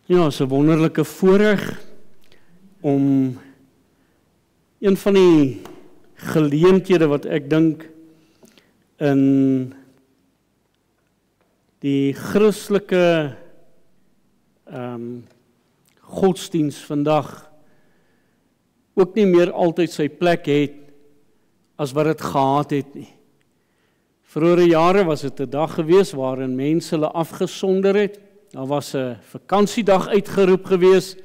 Ja, is 'n wonderlike voorreg om een van die geleenthede wat ek dink in die Christelike godsdiens vandag ook nie meer altyd sy plek het as wat dit gehad het nie. Vroegere jare was dit 'n dag gewees waarin mense hulle afgesonder het. Daar was 'n vakansiedag uitgeroep gewees,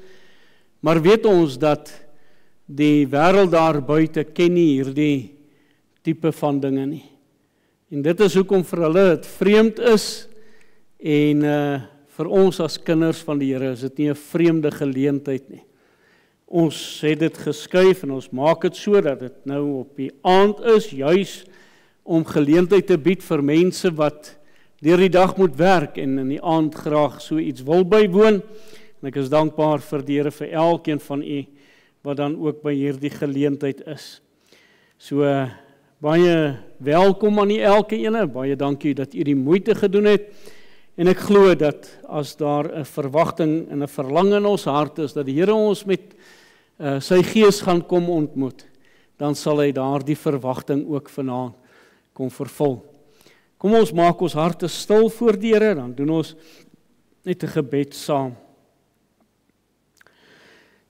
maar weet ons dat die wêreld daar buite ken nie hierdie tipe van dinge nie. En dit is hoekom vir hulle dit vreemd is en vir ons as kinders van die Here is dit nie 'n vreemde geleentheid nie. Ons het dit geskuif en ons maak dit so dat dit nou op die aand is, juis om geleentheid te bied vir mense wat deur die dag moet werk en in die aand graag so iets wil bywoon. En ek is dankbaar vir die Here vir elkeen van u wat dan ook by hierdie geleentheid is. So baie welkom aan elke ene, baie dankie dat u die moeite gedoen het. En ek glo dat as daar 'n verwagting en 'n verlang in ons hart is dat die Here ons met sy gees gaan kom ontmoet, dan sal hy daardie verwagting ook vanaand kom vervul. Kom ons maak ons harte stil voor die Here, dan doen ons net 'n gebed saam.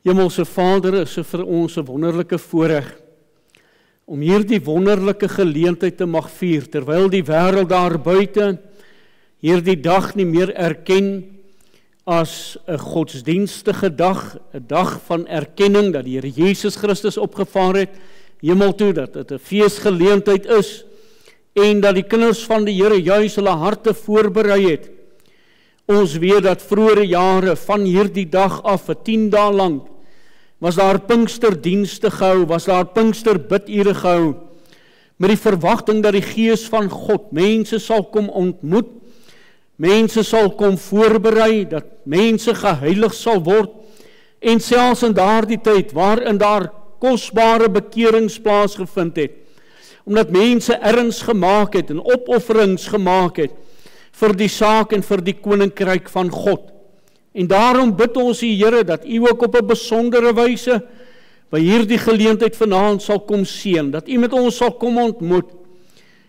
Hemelse Vader, is vir ons 'n wonderlike voorreg om hierdie wonderlike geleentheid te mag vier, terwyl die wêreld daar buite hierdie dag nie meer erken as 'n godsdienstige dag, 'n dag van erkenning dat die Here Jesus Christus opgevaar het hemel toe, dat dit 'n feesgeleentheid is en dat die kinders van die Here juis hulle harte voorberei het. Ons weet dat vroeëre jare van hierdie dag af vir 10 dae lank was daar Pinksterdienste gehou, was daar Pinksterbidure gehou, met die verwagting dat die Gees van God mense sal kom ontmoet, mense sal kom voorberei, dat mense geheilig sal word, en selfs in daardie tyd waarin daar kosbare bekerings plaasgevind het, omdat mense erns gemaak het en opofferings gemaak het vir die saak en vir die koninkryk van God. En daarom bid ons die Here dat u ook op 'n besondere wyse by hierdie geleentheid vanaand sal kom seën, dat u met ons sal kom ontmoet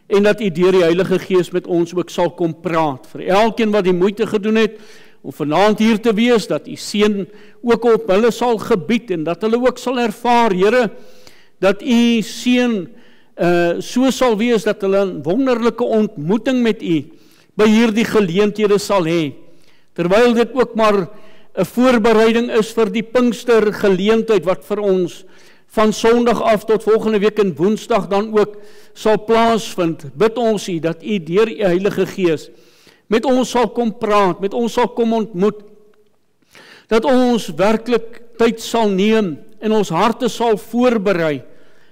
en dat u deur die Heilige Gees met ons ook sal kom praat. Vir elkeen wat die moeite gedoen het om vanaand hier te wees, dat u seën ook op hulle sal gebied en dat hulle ook sal ervaar, Here, dat u seën so sal wees dat hulle 'n wonderlike ontmoeting met u by hierdie geleenthede sal hê. Terwyl dit ook maar 'n voorbereiding is vir die Pinkster geleentheid wat vir ons van Sondag af tot volgende week en Woensdag dan ook sal plaasvind, bid ons u dat u deur u Heilige Gees met ons sal kom praat, met ons sal kom ontmoet, dat ons werklik tyd sal neem en ons harte sal voorberei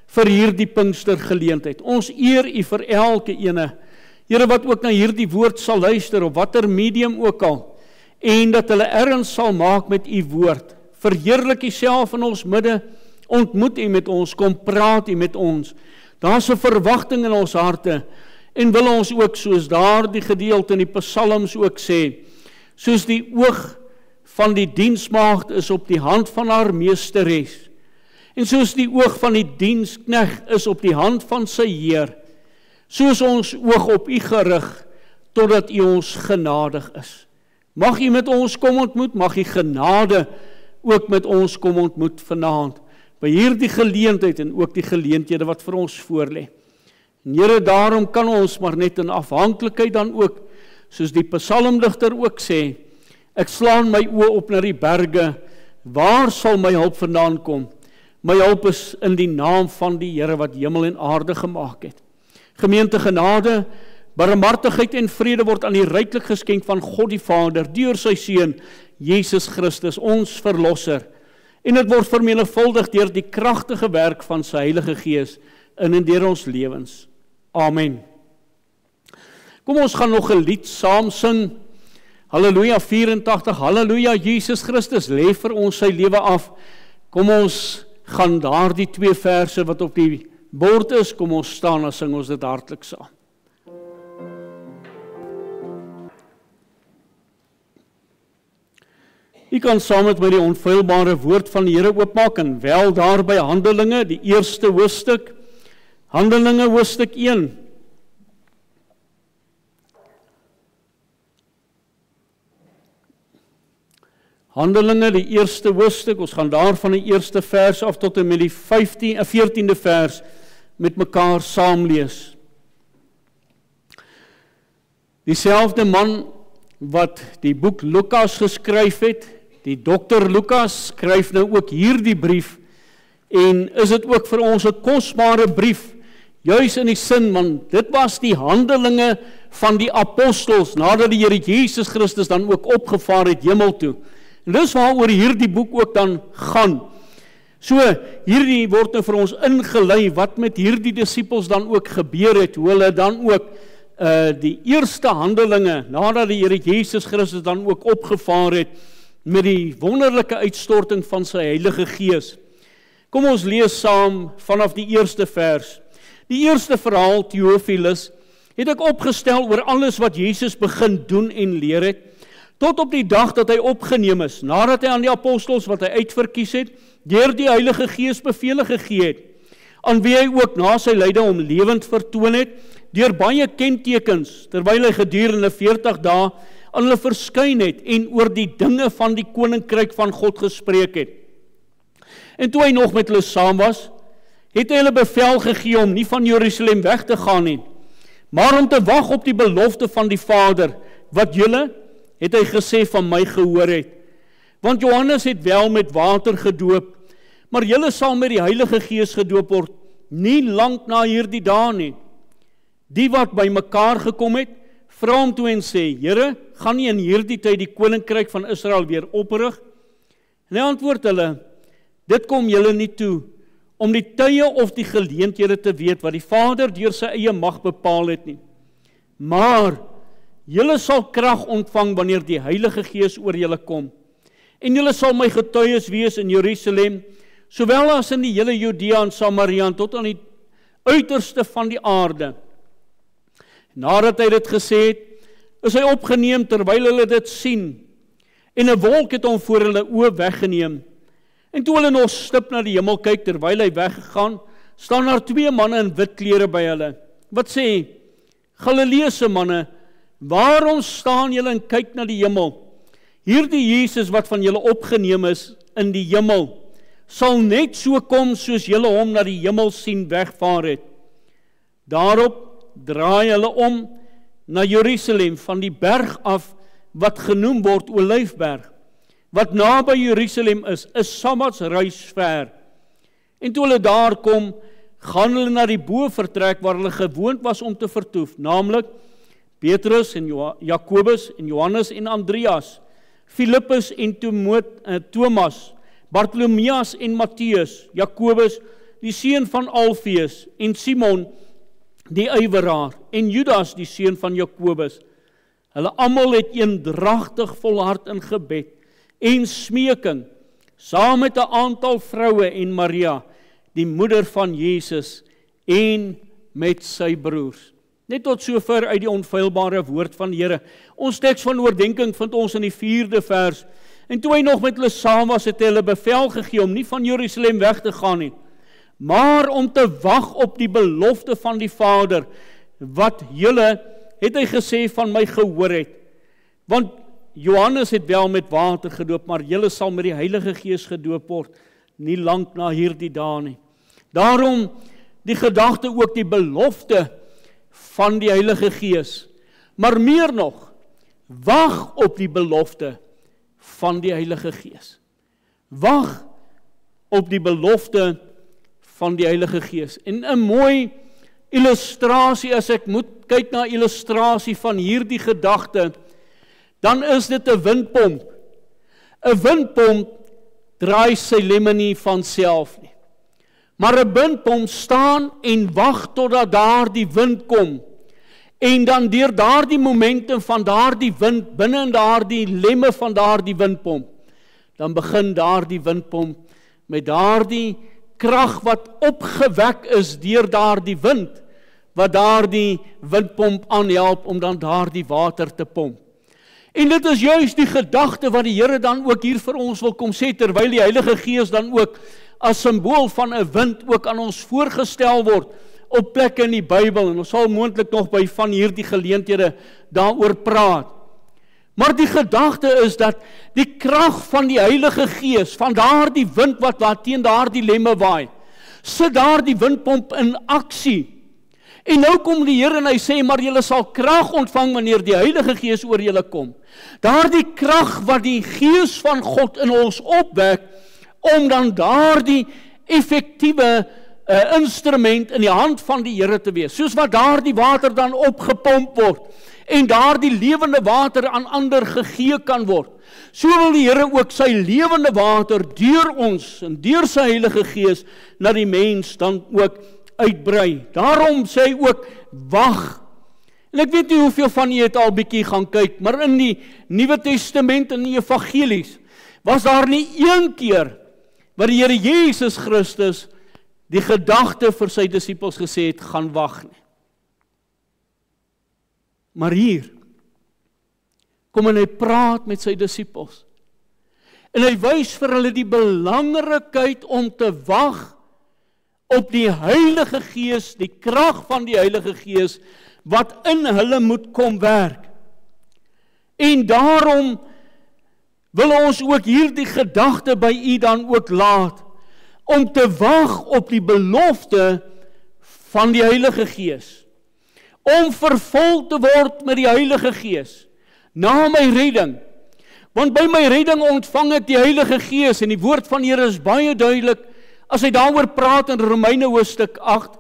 vir hierdie Pinkster geleentheid. Ons eer u vir elke ene, Here, wat ook na hierdie woord sal luister, op watter medium ook al, en dat hulle erns sal maak met u woord. Verheerlik u self in ons midde, ontmoet u met ons, kom praat u met ons. Daar's 'n verwagting in ons harte, en wil ons ook soos daardie gedeelte in die psalms ook sê, soos die oog van die diensmaagd is op die hand van haar meesteres, en soos die oog van die diensknegt is op die hand van sy Heer, soos ons oog op u gerig, totdat u ons genadig is. Mag u met ons kom ontmoet, mag u genade ook met ons kom ontmoet vanaand, by hierdie geleentheid en ook die geleenthede wat vir ons voorlê. En Here, daarom kan ons maar net in afhanklikheid dan ook, soos die psalmdigter ook sê, ek slaan my oë op na die berge, waar sal my hulp vandaan kom? My hulp is in die naam van die Here wat hemel en aarde gemaak het. Gemeente, genade, barmhartigheid en vrede word aan die ryklik geskenk van God die Vader, deur sy Seun, Jesus Christus, ons Verlosser. En dit word vermenigvuldig deur die kragtige werk van sy Heilige Gees in en deur ons lewens. Amen. Kom ons gaan nog 'n lied saam sing. Halleluja 84, halleluja, Jesus Christus lê vir ons sy lewe af. Kom ons gaan daardie 2 verse wat op die bord is, kom ons staan en sing ons dit hartlik saam. U kan saam met my die onfeilbare woord van die Here oopmaak en wel daar by Handelinge, die eerste hoofstuk, Handelinge hoofstuk 1. Handelinge, die eerste hoofstuk, ons gaan daar van die eerste vers af tot en met die 14de vers met mekaar saamlees. Dieselfde man wat die boek Lukas geskryf het, die dokter Lukas, skryf nou ook hierdie brief, en is dit ook vir ons 'n kosbare brief, juis in die sin, want dit was die handelinge van die apostels, nadat die Here Jesus Christus dan ook opgevaar het hemel toe. En dis waaroor hierdie boek ook dan gaan. So, hierdie word nou vir ons ingelei, wat met hierdie disippels dan ook gebeur het, hoe hulle dan ook die eerste handelinge, nadat die Here Jesus Christus dan ook opgevaar het, met die wonderlike uitstorting van sy Heilige Gees. Kom ons lees saam vanaf die eerste vers. Die eerste verhaal, Theophilus, het ek opgestel oor alles wat Jesus begin doen en leer het, tot op die dag dat hy opgeneem is, nadat hy aan die apostels wat hy uitverkies het, deur die Heilige Gees bevele gegee het, aan wie hy ook na sy lyde hom lewend vertoon het, deur baie kentekens, terwyl hy gedurende 40 dae aan hulle verskyn het en oor die dinge van die koninkryk van God gespreek het. En toe hy nog met hulle saam was, het hy hulle bevel gegee om nie van Jerusalem weg te gaan nie, maar om te wag op die belofte van die Vader, wat julle, het hy gesê, van my gehoor het. Want Johannes het wel met water gedoop, maar julle sal met die Heilige Gees gedoop word, nie lank na hierdie dae nie. Die wat by mekaar gekom het, vra hom toe en sê, Here, gaan nie in hierdie tyd die koninkryk van Israel weer oprig? En hy antwoord hulle, dit kom julle nie toe, om die tye of die geleenthede te weet, wat die Vader deur sy eie mag bepaal het nie. Maar, julle sal krag ontvang, wanneer die Heilige Gees oor julle kom. En julle sal my getuies wees in Jerusalem, sowel as in die hele Judea en Samaria, tot aan die uiterste van die aarde. Nadat hy dit gesê het, is hy opgeneem terwyl hulle dit sien, en 'n wolk het hom voor hulle oë weggeneem. En toe hulle nog stip na die hemel kyk, terwyl hy weggegaan, staan daar 2 manne in wit klere by hulle, wat sê, Galileese manne, waarom staan julle en kyk na die hemel? Hierdie Jesus wat van julle opgeneem is in die hemel, sal net so kom soos julle hom na die hemel sien wegvaar het. Daarop draai hulle om na Jerusalem, van die berg af wat genoem word Olyfberg, wat naby Jerusalem is Sabbatsreis ver. En toe hulle daar kom, gaan hulle na die bovertrek waar hulle gewoond was om te vertoef, naamlik Petrus en Jakobus en Johannes en Andreas, Filippus en Thomas, Bartolomeus en Matteus, Jakobus, die seun van Alfeus, en Simon, die ywerraar, en Judas, die seun van Jakobus. Hulle almal het eendragtig volhard in gebed en smeking, saam met 'n aantal vroue en Maria, die moeder van Jesus, en met sy broers. Net tot sover uit die onfeilbare woord van die Here. Ons teks van oordenking vind ons in die 4de vers. En toe hy nog met hulle saam was, het hy hulle bevel gegee om nie van Jerusalem weg te gaan nie, maar om te wag op die belofte van die Vader, wat julle, het hy gesê, van my gehoor het. Want Johannes het wel met water gedoop, maar julle sal met die Heilige Gees gedoop word, nie lank na hierdie dae nie. Daarom die gedagte ook die belofte van die Heilige Gees, maar meer nog, wag op die belofte van die Heilige Gees. Wag op die belofte van die Heilige Gees. En 'n mooi illustrasie, as ek moet kyk na illustrasie van hierdie gedagte, dan is dit 'n windpomp. 'n Windpomp draai sy lemme nie van self nie. Maar 'n windpomp staan en wag totdat daar die wind kom. En dan deur daardie momentum van daardie wind, binne in daardie lemme van daardie windpomp, dan begin daardie windpomp met daardie krag wat opgewek is deur daardie wind, wat daardie windpomp aanhelp om dan daardie water te pomp. En dit is juist die gedagte wat die Here dan ook hier vir ons wil kom sê, terwyl die Heilige Gees dan ook as symbool van 'n wind ook aan ons voorgestel word op plekke in die Bybel, en ons sal moontlik nog by van hierdie geleenthede daaroor praat. Maar die gedagte is dat die krag van die Heilige Gees, van daardie wind wat teen daardie lemme waai, sit daardie windpomp in aksie. En nou kom die Here en hy sê, maar julle sal krag ontvang wanneer die Heilige Gees oor julle kom. Daardie krag wat die Gees van God in ons opwek, om dan daardie effektiewe instrument in die hand van die Here te wees. Soos wat daardie water dan opgepomp word, en daardie lewende water aan ander gegee kan word. So wil die Here ook sy lewende water deur ons, en deur sy Heilige Gees, na die mens dan ook uitbrei. Daarom sê hy ook, wag. En ek weet nie hoeveel van julle het al bietjie gaan kyk, maar in die Nuwe Testament en die Evangelies, was daar nie een keer wat die Here Jesus Christus die gedagte vir sy disippels gesê het, gaan wag nie. Maar hier kom en hy praat met sy disippels. En hy wys vir hulle die belangrikheid om te wag op die Heilige Gees, die krag van die Heilige Gees, wat in hulle moet kom werk. En daarom wil ons ook hierdie gedagte by u dan ook laat, om te wag op die belofte van die Heilige Gees, om vervul te word met die Heilige Gees, na my redding. Want by my redding ontvang ek die Heilige Gees, en die woord van die Here is baie duidelik, as hy daaroor praat in Romeine hoofstuk 8,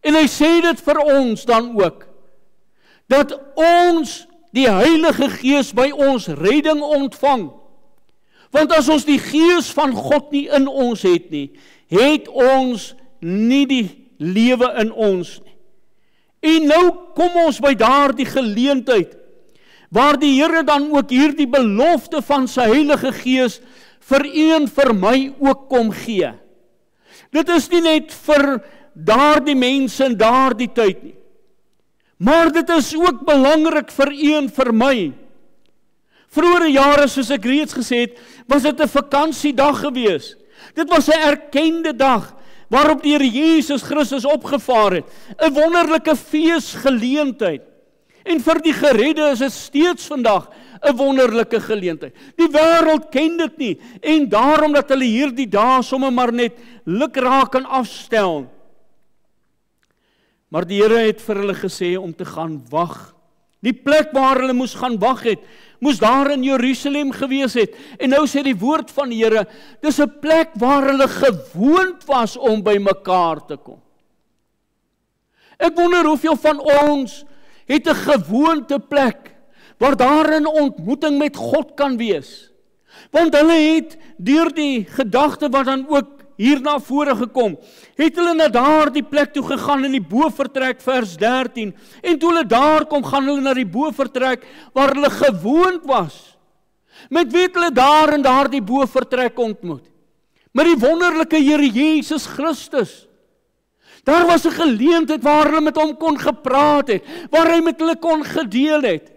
en hy sê dit vir ons dan ook, dat ons die Heilige Gees by ons redding ontvang. Want as ons die Gees van God nie in ons het nie, het ons nie die lewe in ons nie. En nou kom ons by daardie geleentheid, waar die Here dan ook hierdie belofte van sy Heilige Gees vir u en vir my ook kom gee. Dit is nie net vir daardie mense in daardie tyd nie, maar dit is ook belangrik vir u en vir my. Vroegere jare, soos ek reeds gesê het, was dit 'n vakansiedag gewees. Dit was 'n erkende dag, waarop die Here Jesus Christus opgevaar het. 'n wonderlike feesgeleentheid. En vir die geredde is dit steeds vandag 'n wonderlike geleentheid. Die wêreld ken dit nie, en daarom dat hulle hierdie dae sommer maar net lukraak kan afstel. Maar die Here het vir hulle gesê om te gaan wag. Die plek waar hulle moes gaan wag het, moes daar in Jerusalem gewees het. En nou sê die woord van die Here, dis 'n plek waar hulle gewoond was om by mekaar te kom. Ek wonder hoeveel van ons het 'n gewoonte plek waar daar 'n ontmoeting met God kan wees. Want hulle het deur die gedagte wat dan ook hier na vore gekom, het hulle na daardie plek toe gegaan in die bovertrek vers 13, en toe hulle daar kom, gaan hulle na die bovertrek waar hulle gewoond was. Met wie het hulle daar in daardie bovertrek ontmoet? Met die wonderlike Here Jesus Christus. Daar was 'n geleentheid waar hulle met hom kon gepraat het, waar hy met hulle kon gedeel het,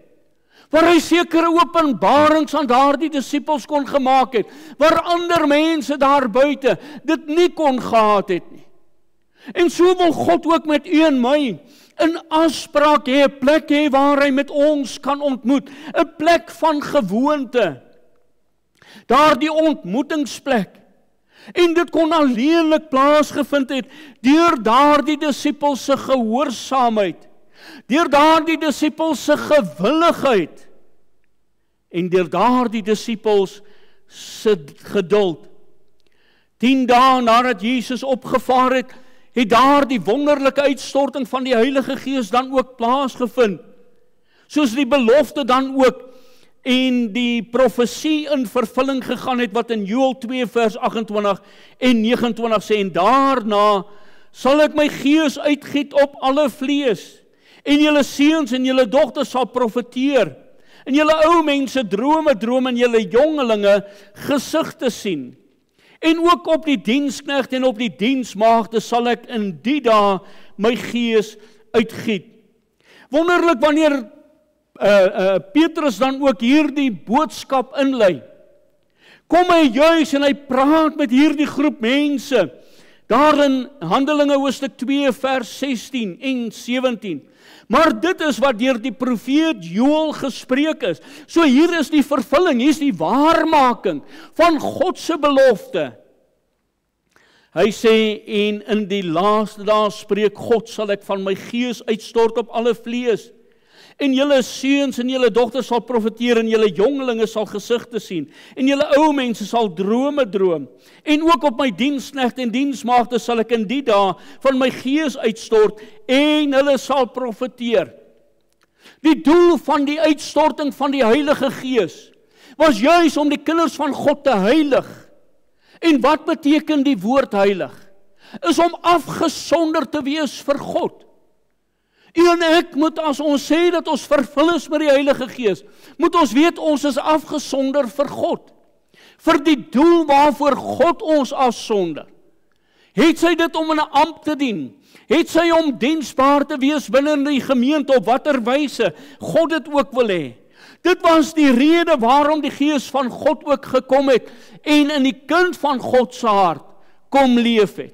waar hy sekere openbarings aan daardie disippels kon gemaak het, waar ander mense daar buite dit nie kon gehad het nie. En so wil God ook met u en my in afspraak hê, 'n plek hê waar hy met ons kan ontmoet, 'n plek van gewoonte, daardie ontmoetingsplek. En dit kon alleenlik plaasgevind het deur daardie disippels se gehoorsaamheid, deur daardie disippels se gewilligheid, en deur daardie disippels se geduld. 10 dae nadat Jesus opgevaar het, het daardie wonderlike uitstorting van die Heilige Gees dan ook plaasgevind. Soos die belofte dan ook en die profesie in vervulling gegaan het, wat in Joël 2 vers 28 en 29 sê, en daarna sal ek my Gees uitgiet op alle vlees, en julle seuns en julle dogters sal profeteer, en julle ou mense drome droom, en julle jongelinge gesigte sien. En ook op die diensknegte en op die diensmaagde sal ek in die dae my Gees uitgiet. Wonderlik wanneer Petrus dan ook hierdie boodskap inlei, kom hy juis en hy praat met hierdie groep mense, daar in Handelinge hoofstuk 2 vers 16 en 17. Maar dit is wat deur die profeet Joël gespreek is. So hier is die vervulling, hier is die waarmaking van God se belofte. Hy sê, en in die laaste dae spreek God, sal ek van my gees uitstort op alle vlees. En julle seuns en julle dogters sal profeteer, en julle jongelinge sal gesigte sien, en julle ou mense sal drome droom. En ook op my diensknegte en diensmaagde sal ek in die dae van my gees uitstort, en hulle sal profeteer. Die doel van die uitstorting van die Heilige Gees was juis om die kinders van God te heilig. En wat beteken die woord heilig? Is om afgesonder te wees vir God. U en ek moet, as ons sê dat ons vervul is met die Heilige Gees, moet ons weet ons is afgesonder vir God. Vir die doel waarvoor God ons afsonder. Het sy dit om in 'n ampt te dien? Het sy om diensbaar te wees binne die gemeente op watter wyse God dit ook wil hê? Dit was die rede waarom die Gees van God ook gekom het en in die kind van God se hart kom leef het.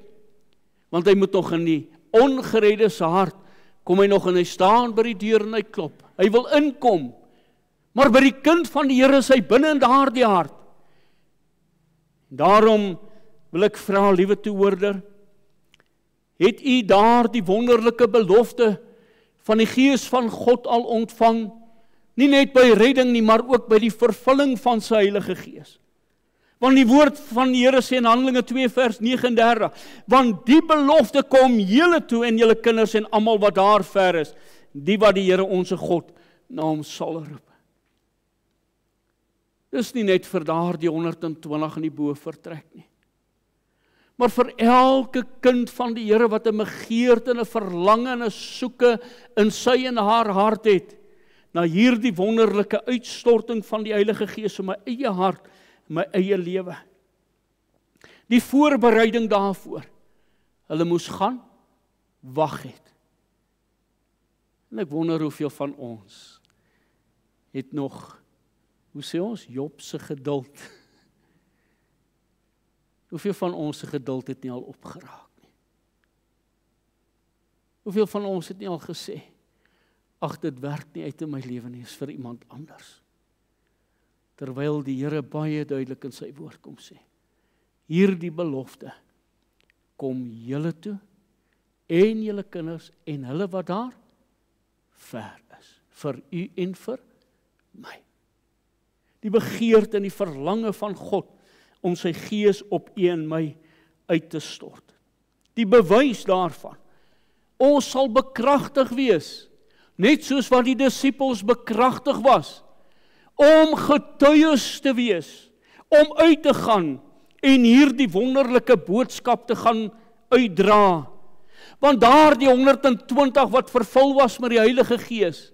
Want hy moet nog in die ongeredde se hart, kom hy nog en hy staan by die deur en hy klop. Hy wil inkom, maar by die kind van die Here is hy binne in daardie hart. Daarom wil ek vra, liewe toehoorder, het u daardie wonderlike belofte van die Gees van God al ontvang? Nie net by redding nie, maar ook by die vervulling van sy Heilige Gees. Want die woord van die Here sê in Handelinge 2 vers 39, want die belofte kom julle toe en julle kinders en almal wat daar ver is, die wat die Here onse God na hom sal roep. Dis nie net vir daardie 120 in die bo vertrek nie, maar vir elke kind van die Here wat 'n begeerte en 'n verlange en 'n soeke in sy en haar hart het, na hierdie wonderlike uitstorting van die Heilige Gees in my eie hart, my eie lewe. Die voorbereiding daarvoor, hulle moes gaan, wag het. En ek wonder hoeveel van ons het nog, hoe sê ons, Job se geduld. Hoeveel van ons se geduld het nie al opgeraak nie? Hoeveel van ons het nie al gesê, ag, dit werk nie uit in my lewe nie, is vir iemand anders. Terwyl die Here baie duidelik in sy woord kom sê, hierdie belofte kom julle toe, en julle kinders, en hulle wat daar ver is, vir u en vir my. Die begeerte en die verlange van God, om sy Gees op u en my uit te stort. Die bewys daarvan, ons sal bekragtig wees, net soos wat die disippels bekragtig was, om getuies te wees, om uit te gaan en hierdie wonderlike boodskap te gaan uitdra. Want daar die 120 wat vervul was met die Heilige Gees,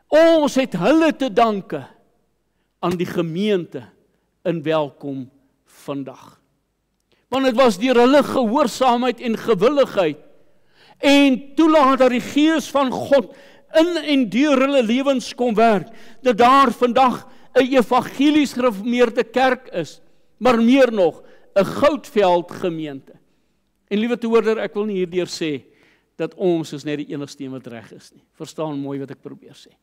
ons het hulle te danke aan die gemeente in Welkom vandag. Want dit was deur hulle gehoorsaamheid en gewilligheid en toelaat dat die Gees van God in en deur hulle lewens kom werk, dat daar vandag 'n evangelies gereformeerde kerk is, maar meer nog, 'n goudveld gemeente. En liewe toehoorder, ek wil nie hierdeur sê, dat ons is net die enigste een wat reg is nie. Verstaan mooi wat ek probeer sê.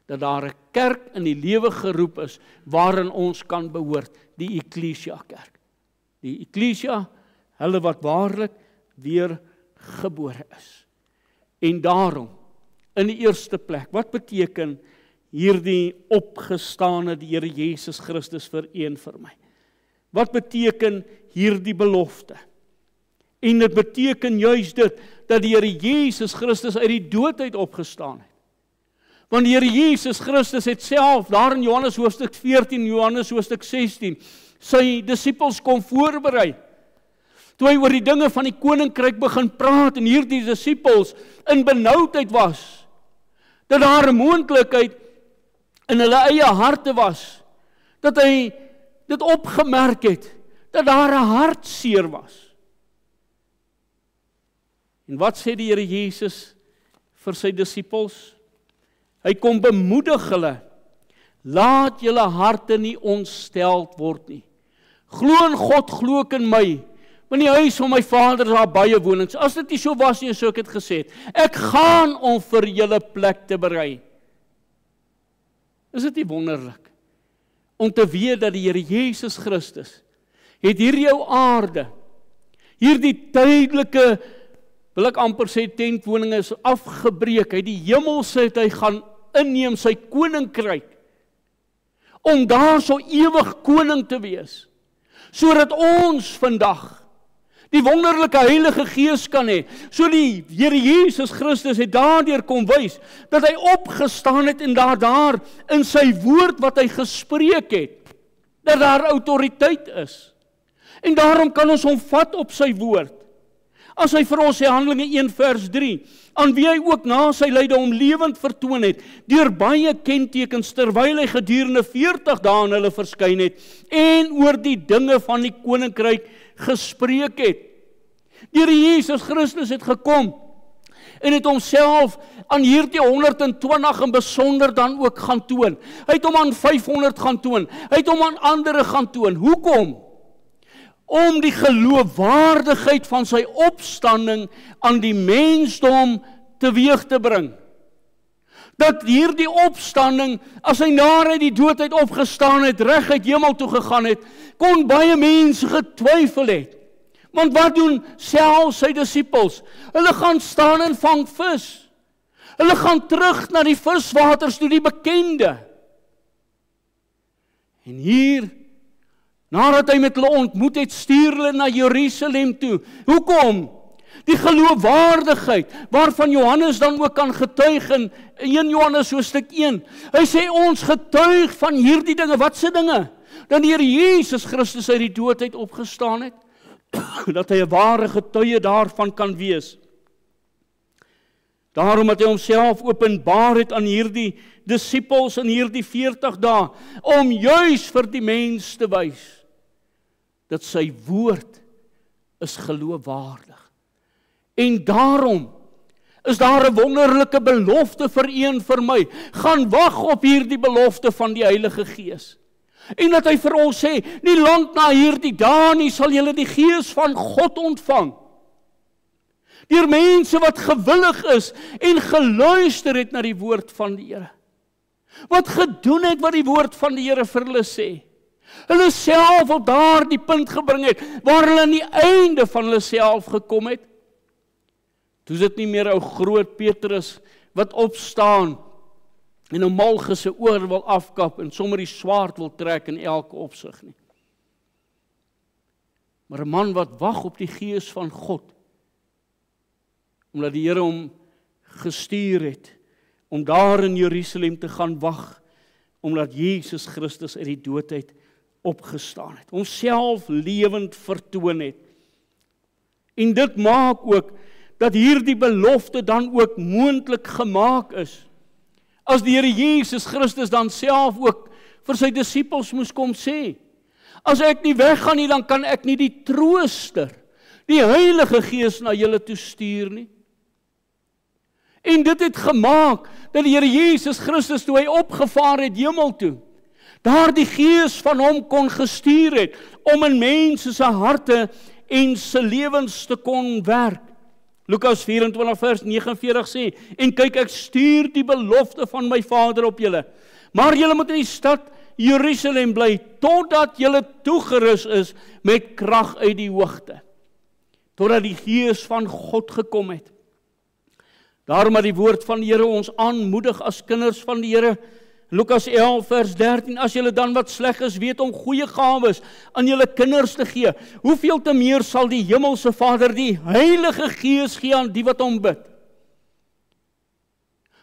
Dat daar 'n kerk in die lewe geroep is, waarin ons kan behoort, die Ekklesia kerk. Die Ekklesia, hulle wat waarlik weer gebore is. En daarom, in die eerste plek, wat beteken hierdie opgestane die Here Jesus Christus vir u en vir my? Wat beteken hierdie belofte? En dit beteken juis dit, dat die Here Jesus Christus uit die dood uit opgestaan het. Want die Here Jesus Christus het self, daar in Johannes hoofstuk 14, Johannes hoofstuk 16, sy disippels kom voorberei. Toe hy oor die dinge van die koninkryk begin praat, en hierdie disippels in benoudheid was, dat daar 'n moontlikheid in hulle eie harte was, dat hy dit opgemerk het, dat daar 'n hartseer was. En wat sê die Here Jesus vir sy disippels? Hy kom bemoedig hulle. Laat julle harte nie ontsteld word nie. Glo in God, glo ook in my. Want die huis van my Vader is daar baie wonings. As dit nie so was nie, sou ek het gesê het. Ek gaan om vir julle plek te berei. Is dit nie wonderlik? Om te weet dat die Here Jesus Christus het hierdie jou aarde, hierdie tydelike, wil ek amper sê tentwoning is afgebreek. Hy die hemelse het hy gaan inneem, sy koninkryk, om daar so ewig koning te wees, sodat ons vandag die wonderlike Heilige Gees kan hê. So die Here Jesus Christus het daardeur kom wys, dat hy opgestaan het en daar in sy woord wat hy gespreek het, dat daar autoriteit is. En daarom kan ons hom vat op sy woord. As hy vir ons sê, Handelinge 1 vers 3, aan wie hy ook na sy lyde hom lewend vertoon het, deur baie kentekens, terwyl hy gedurende 40 dae aan hulle verskyn het, en oor die dinge van die koninkryk gespreek het. Die Here Jesus Christus het gekom, en het homself aan hierdie 120 in besonder dan ook gaan toon. Hy het hom aan 500 gaan toon, hy het hom aan ander gaan toon. Hoekom? Om die geloofwaardigheid van sy opstanding aan die mensdom teweeg te bring. Dat hierdie opstanding, as hy na uit die dood uit opgestaan het, reguit hemel toe gegaan het, kon baie mense getwyfel het. Want wat doen selfs sy disippels? Hulle gaan staan en vang vis. Hulle gaan terug na die viswaters toe, die bekende. En hier, nadat hy met hulle ontmoet het, stuur hulle na Jerusalem toe. Hoekom? Die geloofwaardigheid, waarvan Johannes dan ook kan getuig in 1 Johannes hoofstuk 1. Hy sê ons getuig van hierdie dinge. Wat se dinge? Dat die Here Jesus Christus uit die dood uit opgestaan het. Dat hy 'n ware getuie daarvan kan wees. Daarom het hy homself openbaar het aan hierdie disippels in hierdie 40 dae, om juis vir die mens te wys, dat sy woord is geloofwaardig. En daarom is daar 'n wonderlike belofte vir een vir my. Gaan wag op hierdie belofte van die Heilige Gees. En dat hy vir ons sê, nie lank na hierdie dae nie sal julle die Gees van God ontvang. Deur mense wat gewillig is en geluister het na die woord van die Here. Wat gedoen het wat die woord van die Here vir hulle sê. Hulle self op daardie punt gebring het, waar hulle aan die einde van hulle self gekom het. Toe is dit nie meer ou groot Petrus wat opstaan en 'n Malge se oor wil afkap en sommer die swaard wil trek in elke opsig nie. Maar 'n man wat wag op die Gees van God, omdat die Here hom gestuur het, om daar in Jerusalem te gaan wag, omdat Jesus Christus uit die dood uit opgestaan het, homself lewend vertoon het. En dit maak ook, dat hierdie belofte dan ook moontlik gemaak is, as die Here Jesus Christus dan self ook vir sy disippels moes kom sê, as ek nie weggaan nie, dan kan ek nie die Trooster, die Heilige Gees na julle toe stuur nie. En dit het gemaak, dat die Here Jesus Christus, toe hy opgevaar het hemel toe, daar die Gees van hom kon gestuur het, om in mense se harte en se lewens te kon werk. Lukas 24 vers 49 sê, en kyk, ek stuur die belofte van my Vader op julle, maar julle moet in die stad Jerusalem bly, totdat julle toegerus is met krag uit die hoogte, totdat die Gees van God gekom het. Daarom het die woord van die Here ons aanmoedig as kinders van die Here, Lukas 11 vers 13, as julle dan wat sleg is, weet om goeie gawes aan julle kinders te gee, hoeveel te meer sal die hemelse Vader die Heilige Gees gee aan die wat hom bid.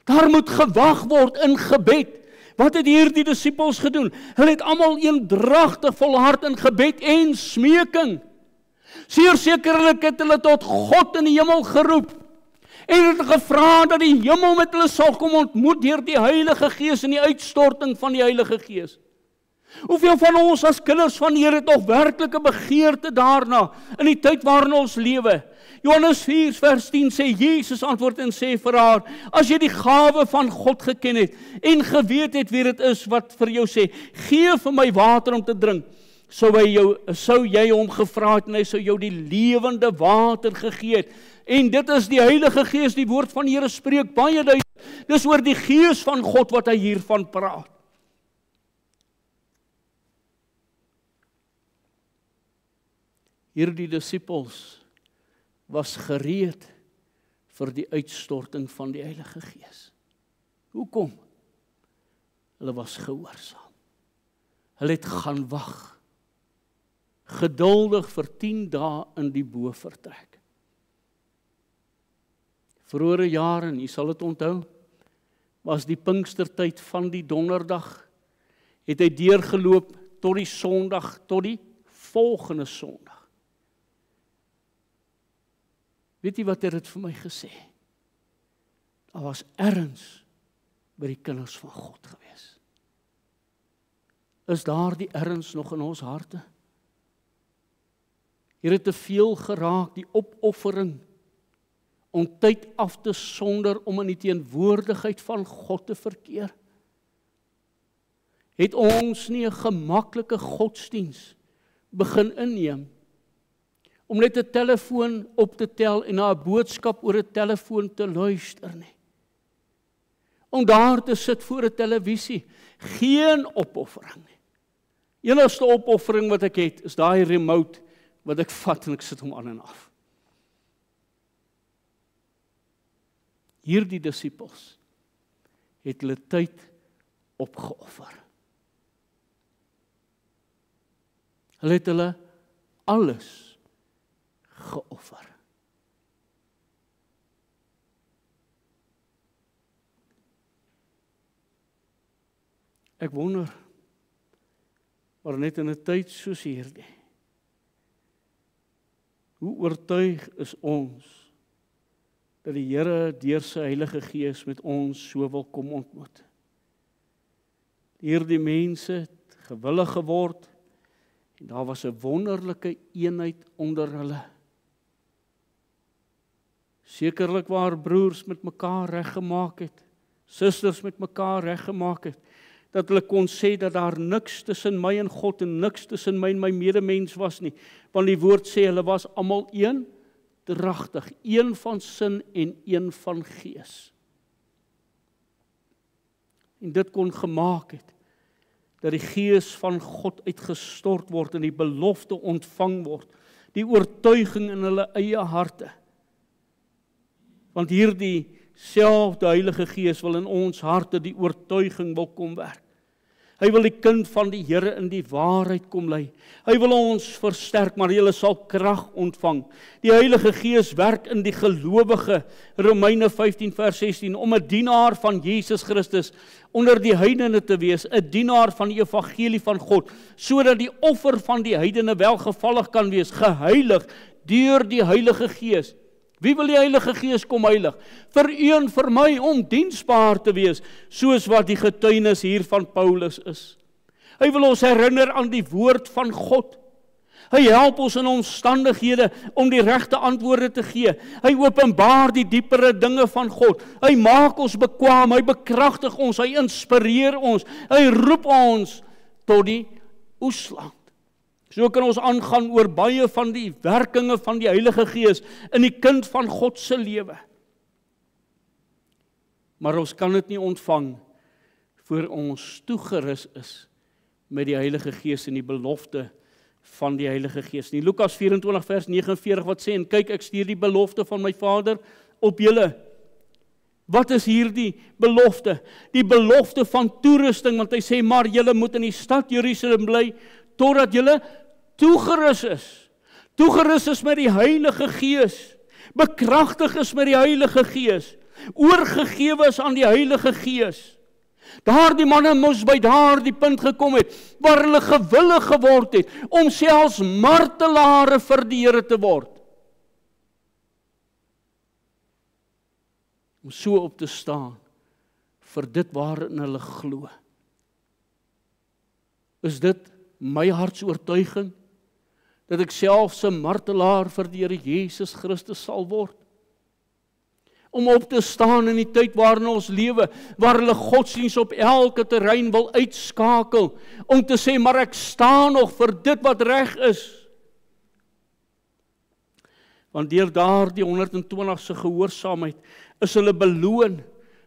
Daar moet gewag word in gebed. Wat het hierdie disippels gedoen? Hulle het almal eendragtig volhard in gebed en smeking. Seer sekerlik het hulle tot God in die hemel geroep, en het gevra dat die hemel met hulle sal kom ontmoet deur die Heilige Gees en die uitstorting van die Heilige Gees. Hoeveel van ons as kinders van die Here het nog werklike begeerte daarna, in die tyd waarin ons lewe? Johannes 4 vers 10 sê, Jesus antwoord en sê vir haar, as jy die gawe van God geken het, en geweet het wie dit is wat vir jou sê, gee vir my water om te drink, sou jy hom gevra het, en hy sou jou die lewende water gegee het. En dit is die Heilige Gees, die woord van die Here spreek baie duidelik. Dis oor die Gees van God wat hy hiervan praat. Hierdie disippels was gereed vir die uitstorting van die Heilige Gees. Hoekom? Hulle was gehoorsaam. Hulle het gaan wag. Geduldig vir 10 dae in die bovertrek. Vroegere jare, en jy sal dit onthou, was die Pinkstertyd van die donderdag, het hy deurgeloop tot die Sondag, tot die volgende Sondag. Weet jy wat het dit vir my gesê? Daar was erns by die kinders van God gewees. Is daar die erns nog in ons harte? Hier het te veel geraak, die opoffering, om tyd af te sonder om in die teenwoordigheid van God te verkeer. Het ons nie 'n gemaklike godsdiens begin inneem, om net 'n telefoon op te tel en na 'n boodskap oor 'n telefoon te luister nie. Om daar te sit voor 'n televisie, geen opoffering nie. Enigste opoffering wat ek het, is daai remote wat ek vat en ek sit hom aan en af. Hierdie disippels het hulle tyd opgeoffer. Hulle het hulle alles geoffer. Ek wonder, maar net in 'n tyd soos hierdie, hoe oortuig is ons dat die Here deur sy Heilige Gees met ons so wil kom ontmoet? Hierdie mense het gewillig geword en daar was 'n wonderlike eenheid onder hulle. Sekerlik waar broers met mekaar reggemaak het, susters met mekaar reggemaak het, dat hulle kon sê dat daar niks tussen my en God en niks tussen my en my medemens was nie, want die woord sê hulle was almal een dragtig, een van sin en een van gees. En dit kon gemaak het dat die Gees van God uitgestort word en die belofte ontvang word, die oortuiging in hulle eie harte. Want hierdie selfde Heilige Gees wil in ons harte die oortuiging wil kom werk. Hy wil die kind van die Here in die waarheid kom lei. Hy wil ons versterk, maar julle sal krag ontvang. Die Heilige Gees werk in die gelowige, Romeine 15 vers 16, om 'n dienaar van Jesus Christus onder die heidene te wees, 'n dienaar van die evangelie van God, sodat die offer van die heidene welgevallig kan wees, geheilig deur die Heilige Gees. Wie wil die Heilige Gees kom heilig? Vir u en vir my om diensbaar te wees, soos wat die getuienis hier van Paulus is. Hy wil ons herinner aan die woord van God. Hy help ons in omstandighede om die regte antwoorde te gee. Hy openbaar die diepere dinge van God. Hy maak ons bekwaam, hy bekragtig ons, hy inspireer ons, hy roep ons tot die oesland. So kan ons aangaan oor baie van die werkinge van die Heilige Gees in die kind van God se lewe. Maar ons kan dit nie ontvang voor ons toegerus is met die Heilige Gees en die belofte van die Heilige Gees. In Lukas 24 vers 49 wat sê, en kyk, ek stuur die belofte van my Vader op julle. Wat is hierdie belofte? Die belofte van toerusting, want hy sê, maar julle moet in die stad Jerusalem bly, totdat julle toegerus is. Toegerus is met die Heilige Gees. Bekragtig is met die Heilige Gees. Oorgegewe is aan die Heilige Gees. Daardie manne moes by daardie punt gekom het, waar hulle gewillig geword het, om selfs martelare vir die Here te word. Om so op te staan, vir dit waarin hulle glo. Is dit my hartsoortuiging dat ek selfs 'n martelaar vir die Here Jesus Christus sal word? Om op te staan in die tyd waarin ons lewe, waar hulle godsdiens op elke terrein wil uitskakel, om te sê, maar ek staan nog vir dit wat reg is. Want deur daardie 120 se gehoorsaamheid is hulle beloon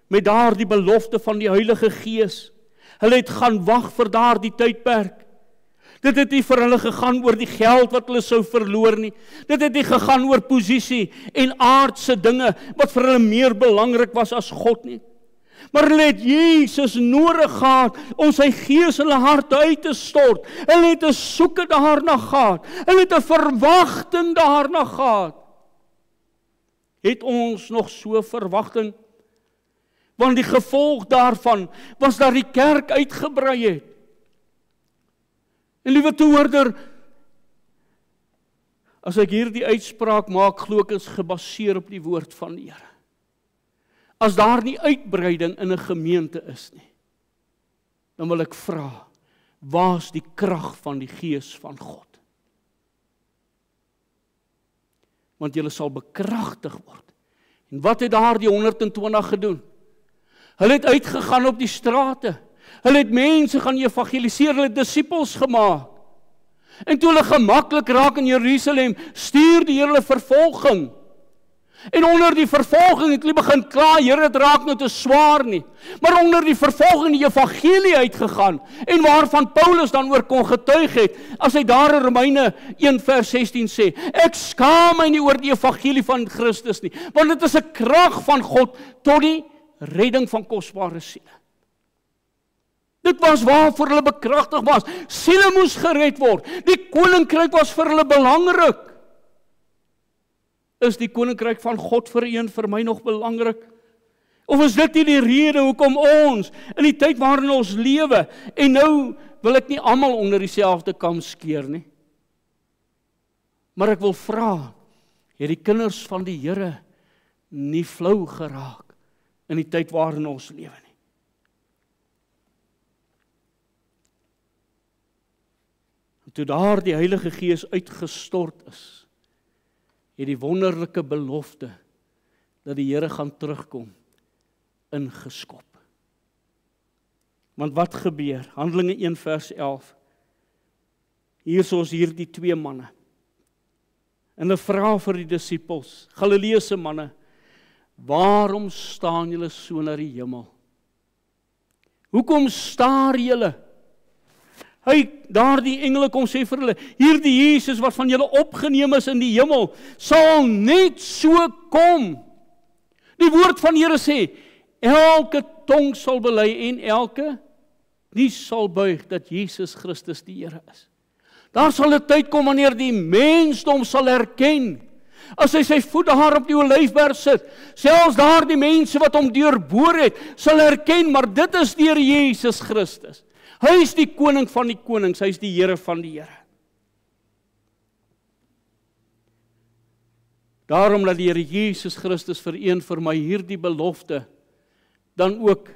met daardie belofte van die Heilige Gees. Hulle het gaan wag vir daardie tydperk. Dit het nie vir hulle gegaan oor die geld wat hulle sou verloor nie. Dit het nie gegaan oor posisie en aardse dinge wat vir hulle meer belangrik was as God nie. Maar hulle het Jesus nodig gehad om sy Gees in hulle harte uit te stort. Hulle het 'n soeke daarna gehad. Hulle het 'n verwagting daarna gehad. Het ons nog so verwagting? Want die gevolg daarvan was dat die kerk uitgebrei het. En liewe toehoorder, as ek hierdie uitspraak maak, glo ek is gebaseer op die woord van die Here. As daar nie uitbreiding in 'n gemeente is nie, dan wil ek vra, waar is die krag van die Gees van God? Want julle sal bekragtig word. En wat het daar die 120 gedoen? Hulle het uitgegaan op die strate. Hulle het mense gaan evangeliseer, hulle het disippels gemaak. En toe hulle gemaklik raak in Jerusalem, stuur die Here hulle vervolging. En onder die vervolging het hulle begin kla, Here, dit raak nou te swaar nie. Maar onder die vervolging die evangelie uitgegaan, en waarvan Paulus dan oor kon getuig het, as hy daar in Romeine 1 vers 16 sê, ek skaam my nie oor die evangelie van Christus nie, want dit is 'n krag van God tot die redding van kosbare siele. Dit was waarvoor hulle bekragtig was. Siele moes gered word. Die koninkryk was vir hulle belangrik. Is die koninkryk van God vir my nog belangrik? Of is dit nie die rede hoekom ons in die tyd waarin ons lewe, en nou wil ek nie almal onder dieselfde kam skeer nie, maar ek wil vra, het die kinders van die Here nie flou geraak in die tyd waarin ons lewe nie? En toe daar die Heilige Gees uitgestort is, het die wonderlike belofte dat die Here gaan terugkom ingeskop. Want wat gebeur? Handelinge 1 vers 11. Hier is hierdie 2 manne. En hulle vra vir die disippels, Galileese manne, waarom staan julle so na die hemel? Hoekom staar julle? Daardie engele kom sê vir hulle, hierdie Jesus wat van julle opgeneem is in die hemel, sal net so kom. Die woord van die Here sê, elke tong sal bely en elke nie sal buig dat Jesus Christus die Here is. Daar sal 'n tyd kom wanneer die mensdom sal erken, as hy sy voet daar op die Olyfberg sit, selfs daar die mense wat hom deurboor het, sal erken, maar dit is deur Jesus Christus. Hy is die koning van die konings, hy is die Here van die Here. Daarom dat die Here Jesus Christus vir my hierdie belofte dan ook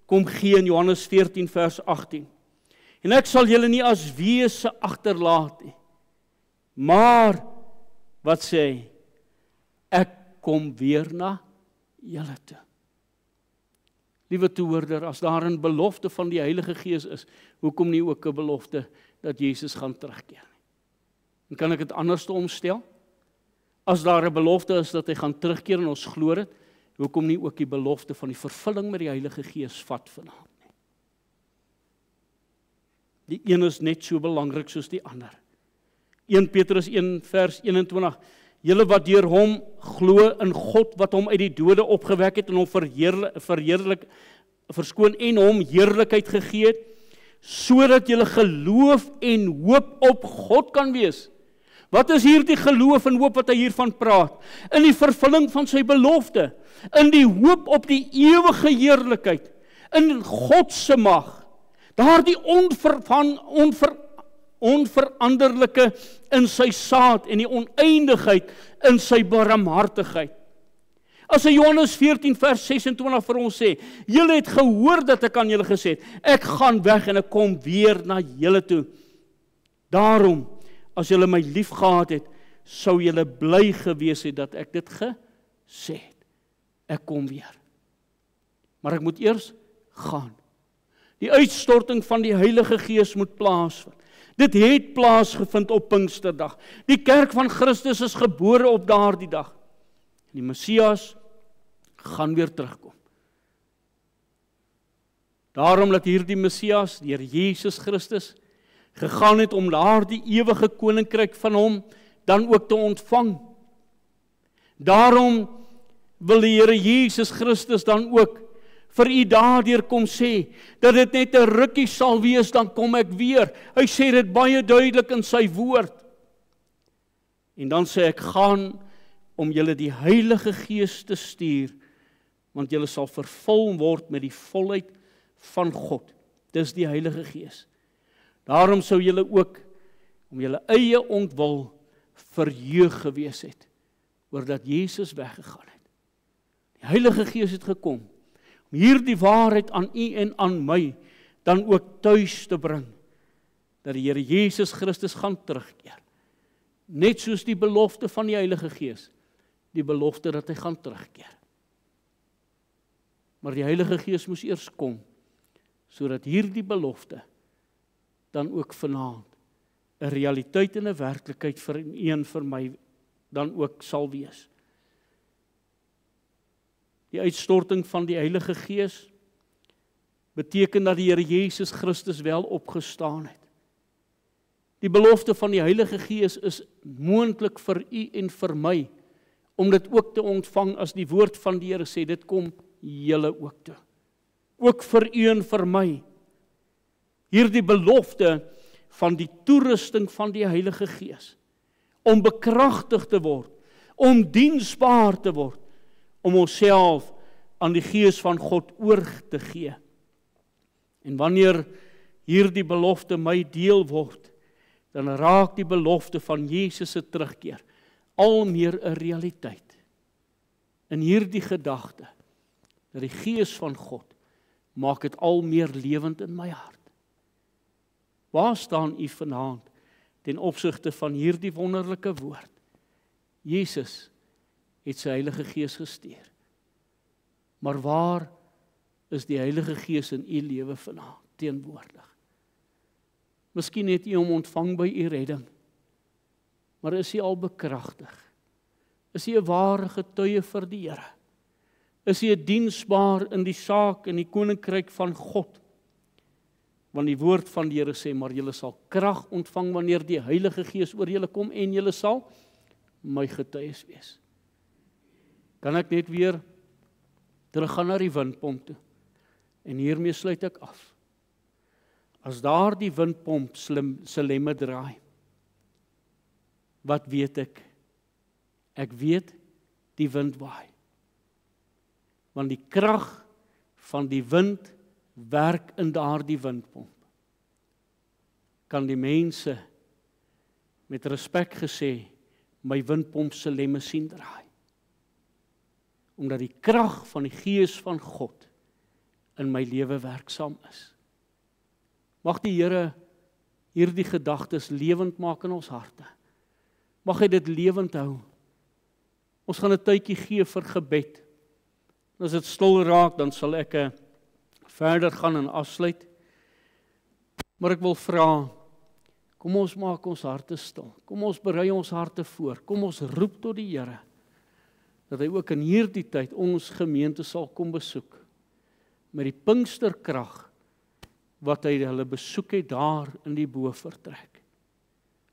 kom gee in Johannes 14 vers 18. En ek sal julle nie as wese agterlaat nie, maar, wat sê hy? Ek kom weer na julle toe. Liewe toehoorder, as daar 'n belofte van die Heilige Gees is, hoekom nie ook 'n belofte dat Jesus gaan terugkeer nie? En kan ek dit anders omstel? As daar 'n belofte is dat hy gaan terugkeer en ons glo dit, hoekom nie ook die belofte van die vervulling met die Heilige Gees vat vanaand nie? Die een is net so belangrik soos die ander. 1 Petrus 1 vers 21, julle wat deur hom glo in God wat hom uit die dode opgewek het en hom en hom heerlikheid gegee het, sodat julle geloof en hoop op God kan wees. Wat is hier die geloof en hoop wat hy hiervan praat? In die vervulling van sy belofte, in die hoop op die ewige heerlikheid, in God se mag, daar die onveranderlike in sy saad en die oneindigheid in sy barmhartigheid. As hy Johannes 14 vers 26 vir ons sê, julle het gehoor dat ek aan julle gesê het, ek gaan weg en ek kom weer na julle toe. Daarom, as julle my lief gehad het, sou julle bly gewees het dat ek dit gesê het. Ek kom weer. Maar ek moet eers gaan. Die uitstorting van die Heilige Gees moet plaasvind. Dit het plaasgevind op Pinksterdag. Die kerk van Christus is gebore op daardie dag. Die Messias gaan weer terugkom. Daarom dat hierdie Messias, deur Jesus Christus, gegaan het om daardie ewige koninkryk van hom dan ook te ontvang. Daarom wil die Here Jesus Christus dan ook vir u daardeur kom sê, dat dit net 'n rukkie sal wees, dan kom ek weer. Hy sê dit baie duidelik in sy woord. En dan sê ek, gaan om julle die Heilige Gees te stuur, want julle sal vervul word met die volheid van God. Dis die Heilige Gees. Daarom sou julle ook om julle eie ontwil verheug gewees het, oor dat Jesus weggegaan het. Die Heilige Gees het gekom, om hierdie waarheid aan u en aan my, dan ook tuis te bring, dat die Here Jesus Christus gaan terugkeer. Net soos die belofte van die Heilige Gees, die belofte dat hy gaan terugkeer. Maar die Heilige Gees moes eers kom, sodat hierdie belofte dan ook vanaand 'n realiteit en 'n werklikheid vir een vir my dan ook sal wees. Die uitstorting van die Heilige Gees beteken dat die Here Jesus Christus wel opgestaan het. Die belofte van die Heilige Gees is moontlik vir u en vir my, om dit ook te ontvang as die woord van die Here sê, dit kom julle ook toe. Ook vir u en vir my. Hierdie belofte van die toerusting van die Heilige Gees, om bekragtig te word, om diensbaar te word, om onsself aan die Gees van God oor te gee. En wanneer hierdie belofte my deel word, dan raak die belofte van Jesus se terugkeer al meer 'n realiteit. In hierdie gedagte, dat die Gees van God maak dit al meer lewend in my hart. Waar staan u vanaand ten opsigte van hierdie wonderlike woord? Jesus het sy Heilige Gees gestuur. Maar waar is die Heilige Gees in u lewe vanaand teenwoordig? Miskien het u hom ontvang by u redding, maar is u al bekragtig? Is u 'n ware getuie vir die Here? Is u diensbaar in die saak in die koninkryk van God? Want die woord van die Here sê, maar julle sal krag ontvang wanneer die Heilige Gees oor julle kom en julle sal my getuies wees. Kan ek net weer teruggaan na die windpomp toe? En hiermee sluit ek af. As daar die windpomp se lemme draai, wat weet ek? Ek weet die wind waai. Want die krag van die wind werk in daardie windpomp. Kan die mense met respek gesê my windpomp se lemme sien draai. Omdat die krag van die Gees van God in my lewe werksaam is. Mag die Here hierdie gedagtes lewend maak in ons harte. Mag hy dit lewend hou. Ons gaan 'n tydjie gee vir gebed. As dit stil raak, dan sal ek verder gaan en afsluit. Maar ek wil vra, kom ons maak ons harte stil. Kom ons berei ons harte voor. Kom ons roep tot die Here, dat hy ook in hierdie tyd ons gemeente sal kom besoek. Met die Pinksterkrag, wat hy hulle besoek het daar in die bovertrek.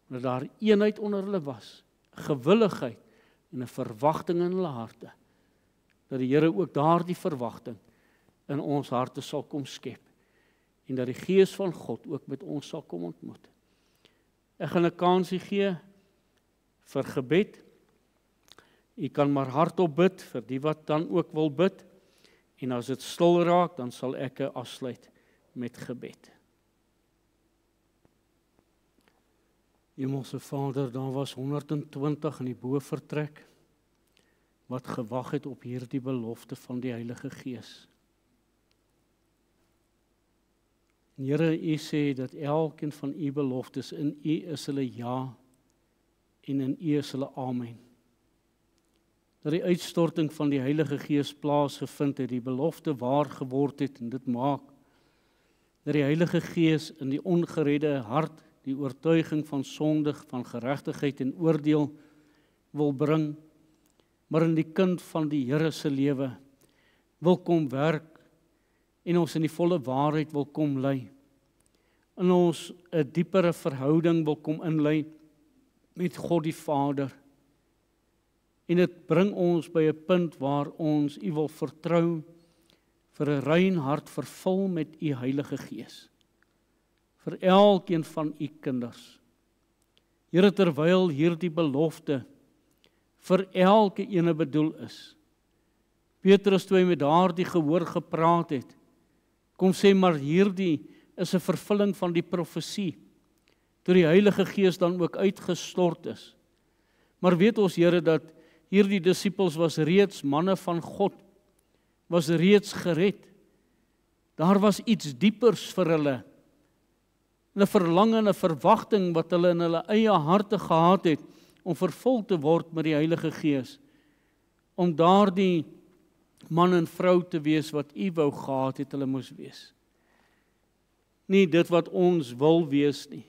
Dat daar eenheid onder hulle was, gewilligheid en 'n verwagting in hulle harte. Dat die Here ook daardie verwagting in ons harte sal kom skep. En dat die Gees van God ook met ons sal kom ontmoet. Ek gaan 'n kansie gee vir gebed. U kan maar hardop bid vir die wat dan ook wil bid. En as dit stil raak, dan sal ek afsluit met gebed. Hemelse Vader, daar was 120 in die bovertrek. wat gewag het op hierdie belofte van die Heilige Gees. En Here, U sê dat elkeen van U beloftes in U is hulle ja en in U is hulle amen. Dat die uitstorting van die Heilige Gees plaasgevind het, die belofte waar geword het en dit maak dat die Heilige Gees in die ongeredde hart die oortuiging van sonde, van geregtigheid en oordeel wil bring, maar in die kind van die Here se lewe wil kom werk en ons in die volle waarheid wil kom lei. In ons 'n diepere verhouding wil kom inlei met God die Vader. En dit bring ons by 'n punt waar ons U wil vertrou vir 'n rein hart vervul met U Heilige Gees. Vir elkeen van U kinders. Here, terwyl hierdie belofte vir elke ene bedoel is. Petrus, toe hy met daardie gehoor gepraat het, kom sê maar hierdie is 'n vervulling van die profesie, toe die Heilige Gees dan ook uitgestort is. Maar weet ons, Here, dat hierdie disippels was reeds manne van God, was reeds gered. Daar was iets diepers vir hulle, 'n verlang en 'n verwagting wat hulle in hulle eie harte gehad het, om vervul te word met die Heilige Gees, om daardie man en vrou te wees wat U wou gehad het hulle moes wees. Nie dit wat ons wil wees nie.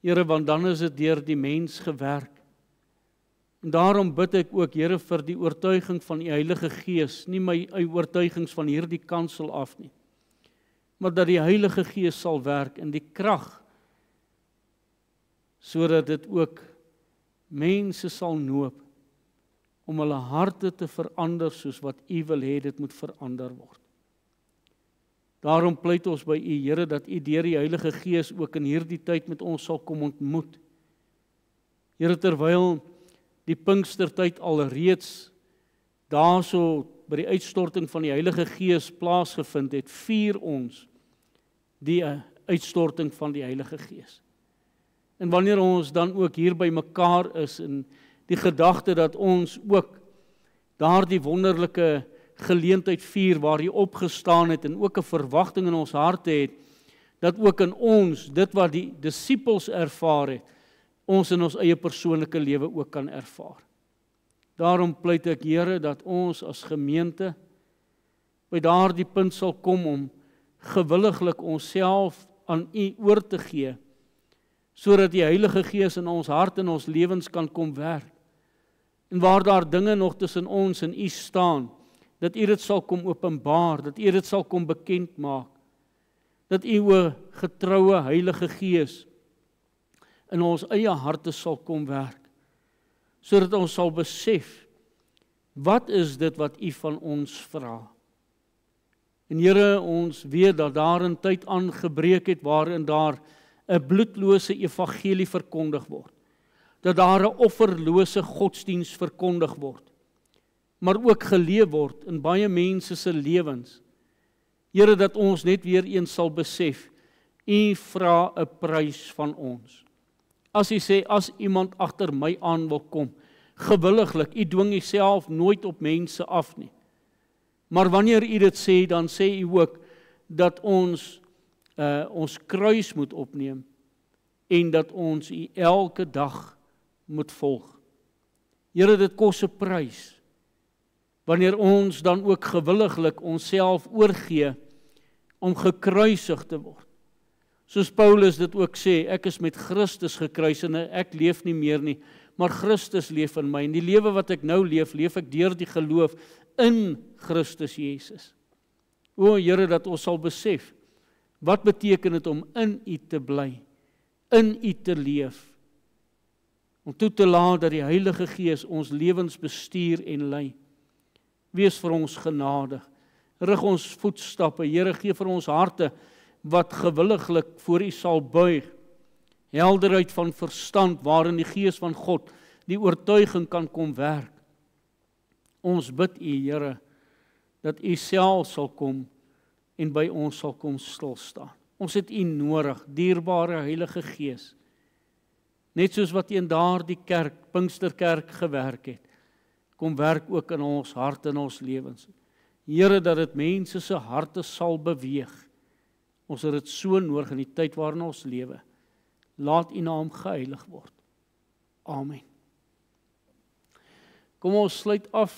Here, want dan is dit deur die mens gewerk. En daarom bid ek ook, Here, vir die oortuiging van U Heilige Gees, nie my oortuigings van hierdie kansel af nie, maar dat die Heilige Gees sal werk in die krag, sodat dit ook mense sal noop om hulle harte te verander soos wat U wil hê dit moet verander word. Daarom pleit ons by U, Here, dat U deur die Heilige Gees ook in hierdie tyd met ons sal kom ontmoet. Here, terwyl die Pinkstertyd alreeds daarso by die uitstorting van die Heilige Gees plaasgevind het, vier ons die uitstorting van die Heilige Gees. En wanneer ons dan ook hier by mekaar is in die gedagte dat ons ook daardie wonderlike geleentheid vier waar hy opgestaan het en ook 'n verwagting in ons harte het, dat ook in ons, dit wat die disippels ervaar het, ons in ons eie persoonlike lewe ook kan ervaar. Daarom pleit ek, Here, dat ons as gemeente by daardie punt sal kom om gewilliglik onsself aan U oor te gee, sodat die Heilige Gees in ons hart en ons lewens kan kom werk. En waar daar dinge nog tussen ons en U staan, dat U dit sal kom openbaar, dat U dit sal kom bekend maak, dat U o getroue Heilige Gees in ons eie harte sal kom werk, sodat ons sal besef, wat is dit wat U van ons vra? En Here, ons weet dat daar 'n tyd aangebreek het waarin daar 'n bloedlose evangelie verkondig word, dat daar 'n offerlose godsdiens verkondig word, maar ook geleef word in baie mense se lewens. Here, dat ons net weer eens sal besef, U vra 'n prys van ons. As U sê, as iemand agter my aan wil kom, gewilliglik, U dwing Uself nooit op mense af nie. Maar wanneer U dit sê, dan sê U ook dat ons kruis moet opneem en dat ons U elke dag moet volg. Here, dit kos 'n prys. Wanneer ons dan ook gewilliglik onsself oorgee om gekruisig te word. Soos Paulus dit ook sê, ek is met Christus gekruisig en ek leef nie meer nie, maar Christus leef in my. En die lewe wat ek nou leef, leef ek deur die geloof in Christus Jesus. O Here, dat ons sal besef, wat beteken dit om in U te bly, in U te leef, om toe te laat dat die Heilige Gees ons lewens bestuur en lei. Wees vir ons genadig, rig ons voetstappe, Here, gee vir ons harte wat gewilliglik voor U sal buig, helderheid van verstand, waarin die Gees van God die oortuiging kan kom werk. Ons bid U, Here, dat U self sal kom en by ons sal kom stilstaan. Ons het U nodig, dierbare Heilige Gees. Net soos wat U in daardie kerk, Pinksterkerk, gewerk het, kom werk ook in ons hart en ons lewens. Here, dat dit mense se harte sal beweeg. Ons het dit so nodig in die tyd waarin ons lewe. Laat U naam geheilig word. Amen. Kom ons sluit af.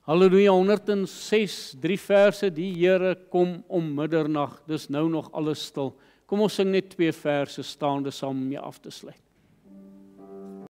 Halleluja, 106, 3 verse, die Here kom om middernag, dis nou nog alles stil. Kom ons sing net 2 verse staande saam om jy af te sluit.